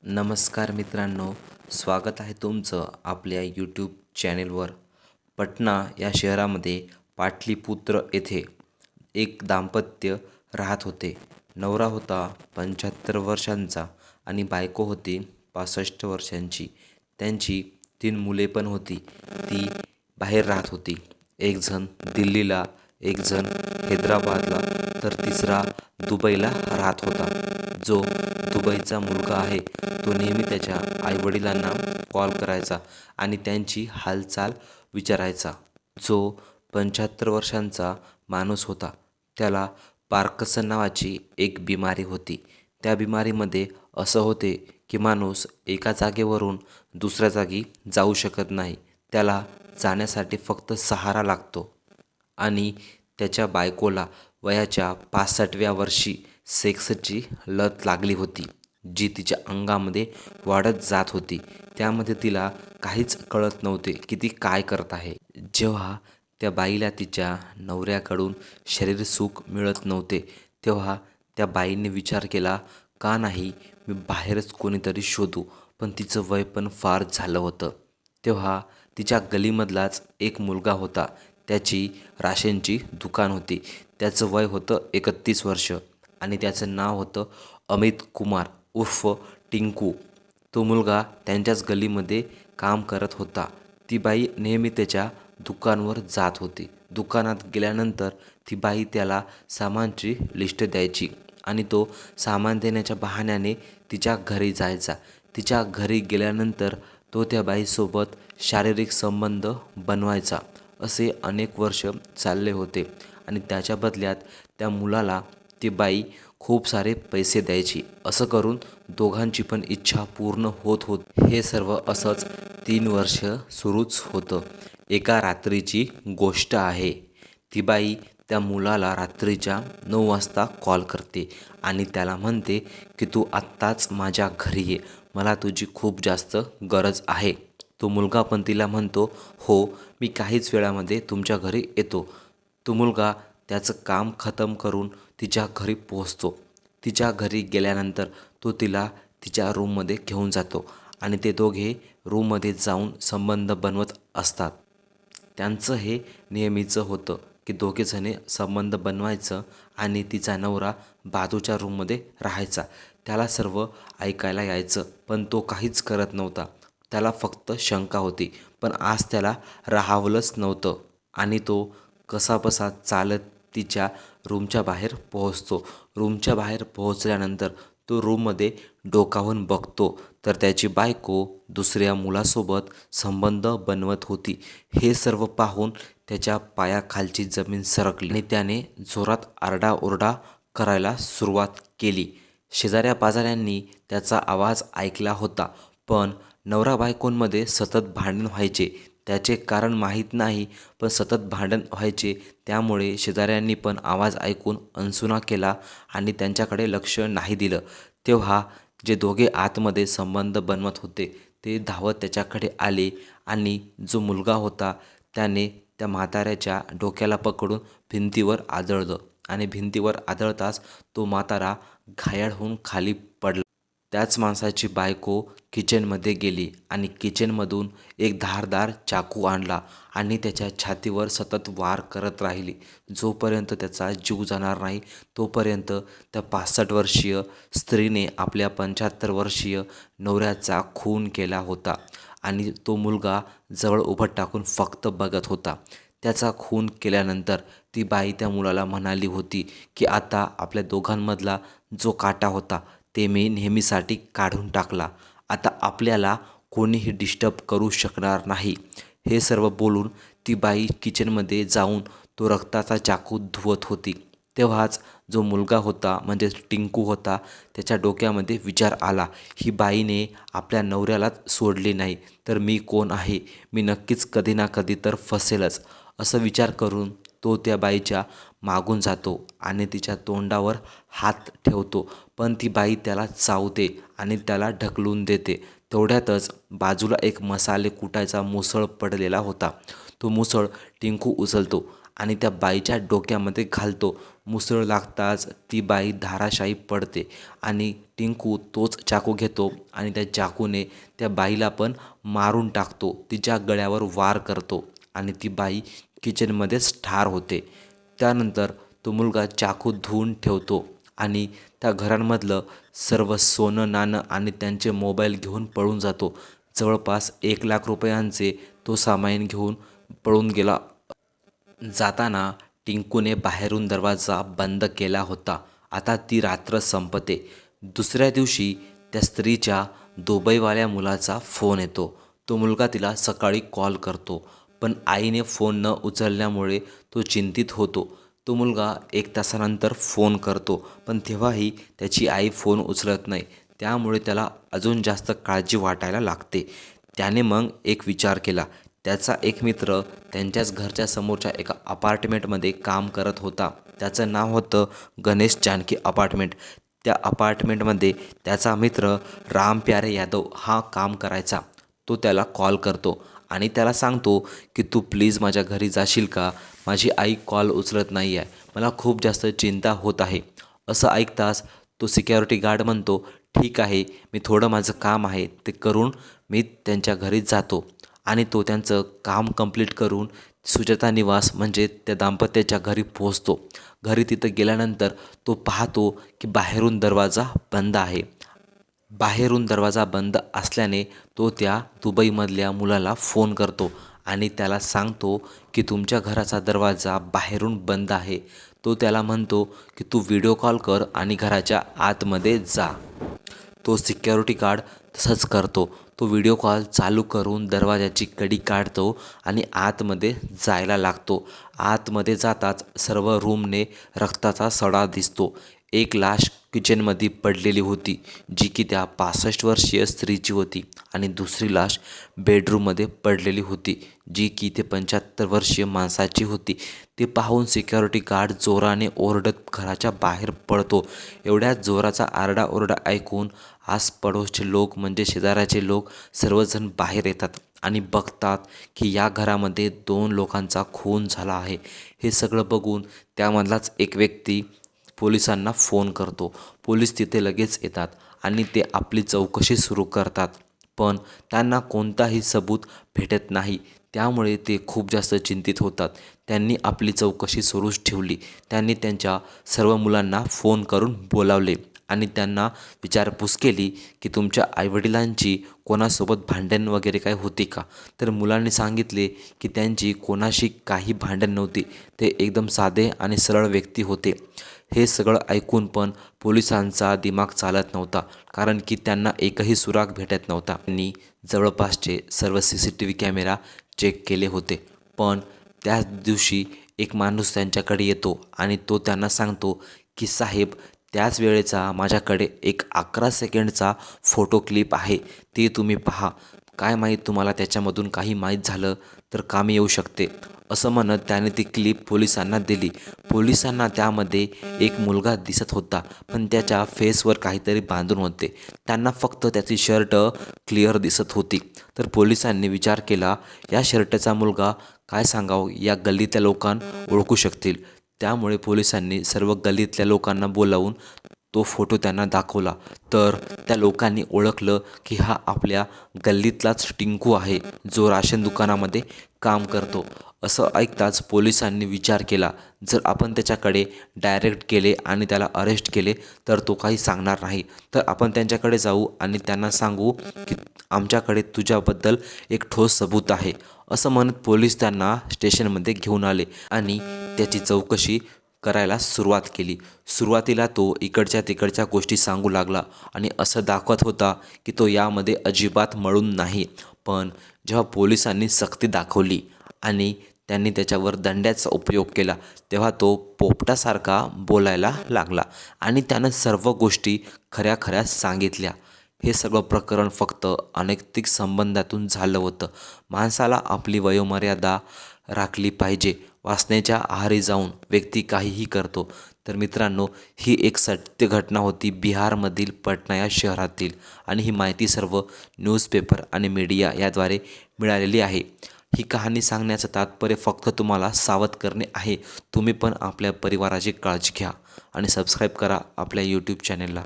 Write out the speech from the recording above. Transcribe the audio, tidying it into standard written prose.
नमस्कार मित्रांनो, स्वागत आहे तुमचं आपल्या यूट्यूब चॅनेलवर. पटना या शहरामध्ये पाटलीपुत्र येथे एक दाम्पत्य राहत होते. नवरा होता 75 वर्षांचा आणि बायको होती 65 वर्षांची. त्यांची 3 मुले पण होती. ती बाहेर राहत होती. एक जण दिल्लीला, एक जण हैदराबादला, तर तिसरा दुबईला राहत होता. जो दुबईचा मुलगा आहे तो नेहमी त्याच्या आईवडिलांना कॉल करायचा आणि त्यांची हालचाल विचारायचा. जो 75 वर्षांचा माणूस होता त्याला पार्किन्सन नावाची एक बिमारी होती. त्या बिमारीमध्ये असं होते की माणूस एका जागेवरून दुसऱ्या जागी जाऊ शकत नाही. त्याला जाण्यासाठी फक्त सहारा लागतो. आणि त्याच्या बायकोला वयाच्या 65व्या वर्षी सेक्सची लत लागली होती, जी तिच्या अंगामध्ये वाढत जात होती. त्यामध्ये तिला काहीच कळत नव्हते की ती काय करत आहे. जेव्हा त्या बाईला तिच्या नवऱ्याकडून शरीरसुख मिळत नव्हते तेव्हा त्या बाईने विचार केला, का नाही मी बाहेरच कोणीतरी शोधू. पण तिचं वय पण फार झालं होतं. तेव्हा तिच्या गलीमधलाच एक मुलगा होता. त्याची राशनची दुकान होती. त्याचं वय होतं 31 वर्ष आणि त्याचं नाव होतं अमित कुमार उर्फ टिंकू. तो मुलगा त्यांच्याच गलीमध्ये काम करत होता. ती बाई नेहमी त्याच्या दुकानावर जात होती. दुकानात गेल्यानंतर ती बाई त्याला सामानची लिस्ट द्यायची आणि तो सामान देण्याच्या बहाण्याने तिच्या घरी जायचा. तिच्या घरी गेल्यानंतर तो त्या बाईसोबत शारीरिक संबंध बनवायचा. असे अनेक वर्ष चालले होते आणि त्याच्या बदल्यात त्या मुलाला ती बाई खूप सारे पैसे द्यायची. असं करून दोघांची पण इच्छा पूर्ण होत होती. हे सर्व असंच 3 वर्ष सुरूच होतं. एका रात्रीची गोष्ट आहे. ती बाई त्या मुलाला रात्रीच्या 9 वाजता कॉल करते आणि त्याला म्हणते की तू आत्ताच माझ्या घरी ये, मला तुझी खूप जास्त गरज आहे. तो मुलगा पण तिला म्हणतो, हो मी काहीच वेळामध्ये तुमच्या घरी येतो. तो मुलगा त्याचं काम खतम करून तिच्या घरी पोहोचतो. तिच्या घरी गेल्यानंतर तो तिला तिच्या रूममध्ये घेऊन जातो आणि ते दोघे रूममध्ये जाऊन संबंध बनवत असतात. त्यांचं हे नेहमीचं होतं की दोघेजणे संबंध बनवायचं आणि तिचा नवरा बाजूच्या रूममध्ये राहायचा. त्याला सर्व ऐकायला यायचं पण तो काहीच करत नव्हता. त्याला फक्त शंका होती. पण आज त्याला राहावलंच नव्हतं आणि तो कसाबसा चालत तिच्या रूमच्या बाहेर पोहोचतो. रूमच्या बाहेर पोहोचल्यानंतर तो रूममध्ये डोकावून बघतो तर त्याची बायको दुसऱ्या मुलासोबत संबंध बनवत होती. हे सर्व पाहून त्याच्या पायाखालची जमीन सरकली आणि त्याने जोरात आरडाओरडा करायला सुरुवात केली. शेजाऱ्या पाजाऱ्यांनी त्याचा आवाज ऐकला होता. पण नवरा बायकोंमध्ये सतत भांडण व्हायचे. त्याचे कारण माहीत नाही पण सतत भांडण व्हायचे. त्यामुळे शेजाऱ्यांनी पण आवाज ऐकून अनसुना केला आणि त्यांच्याकडे लक्ष नाही दिलं. तेव्हा जे दोघे आतमध्ये संबंध बनवत होते ते धावत त्याच्याकडे आले आणि जो मुलगा होता त्याने त्या म्हाताऱ्याच्या डोक्याला पकडून भिंतीवर आदळलं आणि भिंतीवर आदळताच तो म्हातारा घायाळ होऊन खाली पडला. त्याच माणसाची बायको किचनमध्ये गेली आणि किचनमधून एक धारदार चाकू आणला आणि त्याच्या छातीवर सतत वार करत राहिली. जोपर्यंत त्याचा जीव जाणार नाही तोपर्यंत त्या 65 वर्षीय स्त्रीने आपल्या 75 वर्षीय नवऱ्याचा खून केला होता आणि तो मुलगा जवळ उभं टाकून फक्त बघत होता. त्याचा खून केल्यानंतर ती बाई त्या मुलाला म्हणाली होती की आता आपल्या दोघांमधला जो काटा होता ते मी नेहमीसाठी काढून टाकला. आता आपल्याला कोणीही डिस्टर्ब करू शकणार नाही. हे सर्व बोलून ती बाई किचनमध्ये जाऊन तो रक्ताचा चाकू धुवत होती. तेव्हाच जो मुलगा होता म्हणजे टिंकू होता त्याच्या डोक्यामध्ये विचार आला, ही बाईने आपल्या नवऱ्यालाच सोडले नाही तर मी कोण आहे, मी नक्कीच कधी ना कधी तर फसेलच. असं विचार करून तो त्या बाईच्या मागून जातो आणि तिच्या तोंडावर हात ठेवतो. पण ती बाई त्याला चावते आणि त्याला ढकलून देते. तेवढ्यातच बाजूला एक मसाले कुटायचा मुसळ पडलेला होता. तो मुसळ टिंकू उचलतो आणि त्या बाईच्या डोक्यामध्ये घालतो मुसळ लागताच ती बाई धाराशायी पडते आणि टिंकू तोच चाकू घेतो आणि त्या चाकूने त्या बाईला पण मारून टाकतो, तिच्या गळ्यावर वार करतो आणि ती बाई किचनमध्येच ठार होते. त्यानंतर तो मुलगा चाकू धुवून ठेवतो आणि त्या घरांमधलं सर्व सोनं नाणं आणि त्यांचे मोबाईल घेऊन पळून जातो. जवळपास 1,00,000 रुपयांचे तो सामान घेऊन पळून गेला. जाताना टिंकूने बाहेरून दरवाजा बंद केला होता. आता ती रात्र संपते. दुसऱ्या दिवशी त्या स्त्रीच्या दुबईवाल्या मुलाचा फोन येतो. तो मुलगा तिला सकाळी कॉल करतो, पण आईने फोन न उचलल्यामुळे तो चिंतित होतो. तो मुलगा 1 तासानंतर फोन करतो, पण तेव्हाही त्याची आई फोन उचलत नाही. त्यामुळे त्याला अजून जास्त काळजी वाटायला लागते. त्याने मग एक विचार केला. त्याचा एक मित्र त्यांच्याच घरच्या समोरच्या एका अपार्टमेंटमध्ये काम करत होता. त्याचं नाव होतं गणेश जानकी अपार्टमेंट. त्या अपार्टमेंटमध्ये त्याचा मित्र राम प्यारे यादव हा काम करायचा. तो त्याला कॉल करतो आणि त्याला सांगतो की तू प्लीज माझ्या घरी जाशील का? माझी आई कॉल उचलत नाही आहे, मला खूप जास्त चिंता होत आहे. असं ऐकताच तो सिक्युरिटी गार्ड म्हणतो, ठीक आहे, मी थोडं माझं काम आहे ते करून मी त्यांच्या घरी जातो. आणि तो त्यांचं काम कंप्लीट करून सुजाता निवास म्हणजे त्या दाम्पत्याच्या घरी पोहोचतो. घरी तिथं गेल्यानंतर तो पाहतो की बाहेरून दरवाजा बंद आहे. बाहेरून दरवाजा बंद असल्याने तो त्या दुबईमधल्या मुलाला फोन करतो आणि त्याला सांगतो की तुमच्या घराचा दरवाजा बाहेरून बंद आहे. तो त्याला म्हणतो की तू व्हिडिओ कॉल कर आणि घराच्या आतमध्ये जा. तो सिक्युरिटी गार्ड तसंच करतो. तो व्हिडिओ कॉल चालू करून दरवाजाची कडी काढतो आणि आतमध्ये जायला लागतो. आतमध्ये जाताच सर्व रूमने रक्ताचा सडा दिसतो. एक लाश किचनमध्ये पडलेली होती, जी की त्या 65 वर्षीय स्त्रीची होती आणि दुसरी लाश बेडरूममध्ये पडलेली होती, जी की ते 75 वर्षीय माणसाची होती. ते पाहून सिक्युरिटी गार्ड जोराने ओरडत घराच्या बाहेर पडतो. एवढ्या जोराचा आरडाओरडा ऐकून आसपडोसचे लोक म्हणजे शेजाऱ्याचे लोक सर्वजण बाहेर येतात आणि बघतात की या घरामध्ये 2 लोकांचा खून झाला आहे. हे सगळं बघून त्यामधलाच एक व्यक्ती पोलिसांना फोन करतो. पोलीस तिथे लगेच येतात आणि ते आपली चौकशी सुरू करतात, पण त्यांना कोणताही सबूत भेटत नाही. त्यामुळे ते खूप जास्त चिंतित होतात. त्यांनी आपली चौकशी सुरूच ठेवली. त्यांनी त्यांच्या सर्व मुलांना फोन करून बोलावले आणि त्यांना विचारपूस केली की तुमच्या आईवडिलांची कोणासोबत भांडण वगैरे काय होती का? तर मुलांनी सांगितले की त्यांची कोणाशी काही भांडण नव्हती, ते एकदम साधे आणि सरळ व्यक्ती होते. हे सगळं ऐकून पण पोलिसांचा दिमाग चालत नव्हता, कारण की त्यांना एकही सुराग भेटत नव्हता. त्यांनी जवळपासचे सर्व CCTV कॅमेरा चेक केले होते, पण त्याच दिवशी एक माणूस त्यांच्याकडे येतो आणि तो त्यांना सांगतो की साहेब, त्याच वेळेचा माझ्याकडे एक 11 सेकंडचा फोटो क्लिप आहे, ते तुम्ही पहा. काय माहीत तुम्हाला त्याच्यामधून काही माहीत झालं तर कामी येऊ शकते. असं म्हणत त्याने ती क्लिप पोलिसांना दिली. पोलिसांना त्यामध्ये एक मुलगा दिसत होता, पण त्याच्या फेसवर काहीतरी बांधून होते. त्यांना फक्त त्याची शर्ट क्लिअर दिसत होती. तर पोलिसांनी विचार केला, या शर्टचा मुलगा काय सांगावं, या गल्लीतल्या लोकांना ओळखू शकतील. त्यामुळे पोलिसांनी सर्व गल्लीतल्या लोकांना बोलावून तो फोटो त्यांना दाखवला. तर त्या लोकांनी ओळखलं की हा आपल्या गल्लीतलाच टिंकू आहे, जो राशन दुकानामध्ये काम करतो. असं ऐकताच पोलिसांनी विचार केला, जर आपण त्याच्याकडे डायरेक्ट गेले आणि त्याला अरेस्ट केले तर तो काही सांगणार नाही. तर आपण त्यांच्याकडे जाऊ आणि त्यांना सांगू की आमच्याकडे तुझ्याबद्दल एक ठोस सबूत आहे. असं म्हणत पोलीस त्यांना स्टेशनमध्ये घेऊन आले आणि त्याची चौकशी करायला सुरुवात केली. सुरुवातीला तो इकडच्या तिकडच्या गोष्टी सांगू लागला आणि असं दाखवत होता की तो यामध्ये अजिबात मळून नाही. पण जेव्हा पोलिसांनी सक्ती दाखवली आणि त्यांनी त्याच्यावर दंड्याचा उपयोग केला, तेव्हा तो पोपटासारखा बोलायला लागला आणि त्यानं सर्व गोष्टी खऱ्या खऱ्या सांगितल्या. हे सगळं प्रकरण फक्त अनैतिक संबंधातून झालं होतं. माणसाला आपली वयोमर्यादा राखली पाहिजे. वासनेच्या आहारी जाऊन व्यक्ती काहीही करतो. तर मित्रांनो, ही एक सत्य घटना होती बिहारमधील पटना या शहरातील, आणि ही माहिती सर्व न्यूजपेपर आणि मीडिया याद्वारे मिळालेली आहे. ही कहाणी सांगण्याचं तात्पर्य फक्त तुम्हाला सावध करणे आहे. तुम्ही पण आपल्या परिवाराची काळजी घ्या आणि सबस्क्राईब करा आपल्या यूट्यूब चॅनेलला.